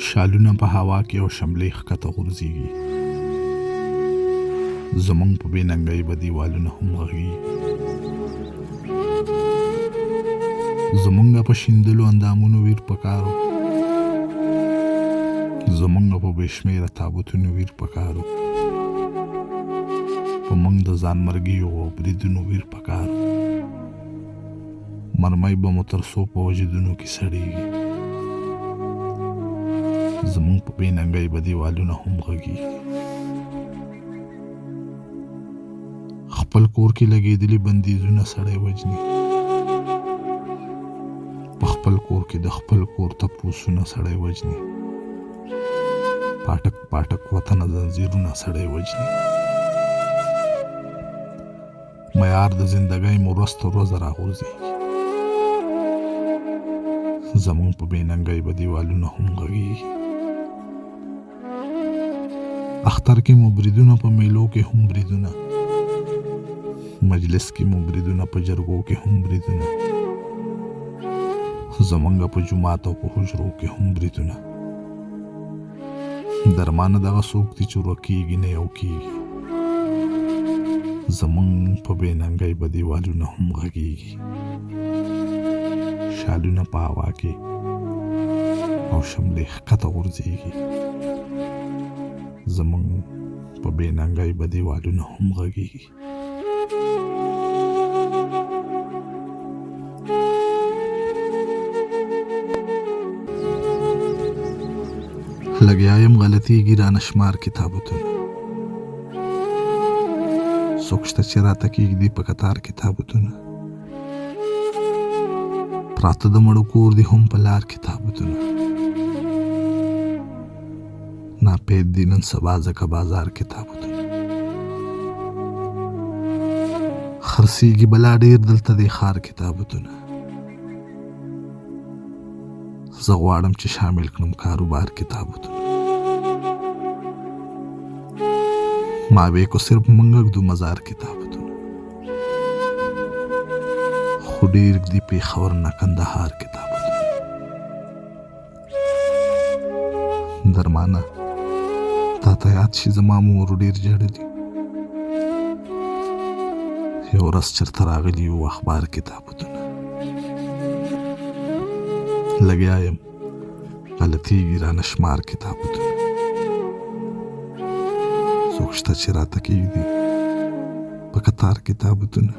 شالونه په هوا کې او شملې ښکته غورځېږي. زمونږ په بې ننګۍ به دیوالونه هم غږېږي. زمونږ په شیندلو اندامونو ویر پکارو، زمونږ په بې شمېره تابوتونو ویر پکارو، په موږ د ځان مرګیو او بریدونو ویر پکارو. مرمۍ به مو تر څو په وجدونو کې سړېږي. زمونږ په بې ننګۍ به دیوالونه هم غږېږي. خپل کور کې لګېدلي بندیزونه سړی وجني. په خپل کور کې د خپل کور تپوسونه سړی وجني. پاټک پاټک وطنه زنځیرونه سړی وجني. معیار د زندګۍ مو ورځ تر ورځه راغورځېږي. زمونږ په بې ننګۍ به دیوالونه هم غږېږي. اختر کې مو بریدونه، په میلو کې هم بریدونه، مجلس کې مو بریدونه، په جرګو کې هم بریدونه، زمونږ په جومات او په حجرو کې هم بریدونه. درمانه دغه څوک دي چې ورکېږي نه یو کېږي. زمونږ په بې ننګۍ به دیوالونه هم غږېږي. شالونه په هوا کې او شملې ښکته غورځېږي. زمونږ په بې ننګۍ به دیوالونه هم غږېږي. لګیا یم غلطېږي رانه شمار کتابتونه. څوک شته چې راته کېږدي په قطار کتابتونه. پراته د مړو کور دي هم په لار کتابتونه. ناپید دي نن سبا ځکه بازار کتابتونه. خرڅېږي بلا ډېر دلته د ښار کتابتونه. زه غواړم چې شامل کړم کاروبار کتابتونه. ما بیکو صرف منګک دو مزار کتابتونه. خو ډېر دي پېښور نه کندهار کتابتونه. درمانه تا ته یاد شي زما مور ډېر ژړلي. یو ورځ چېرته راغلي وو اخبار کتابتونه. لګیا یم غلطېږي رانه شمار کتابتونه. څوک شته چې راته کېږدي په قطار کتابتونه.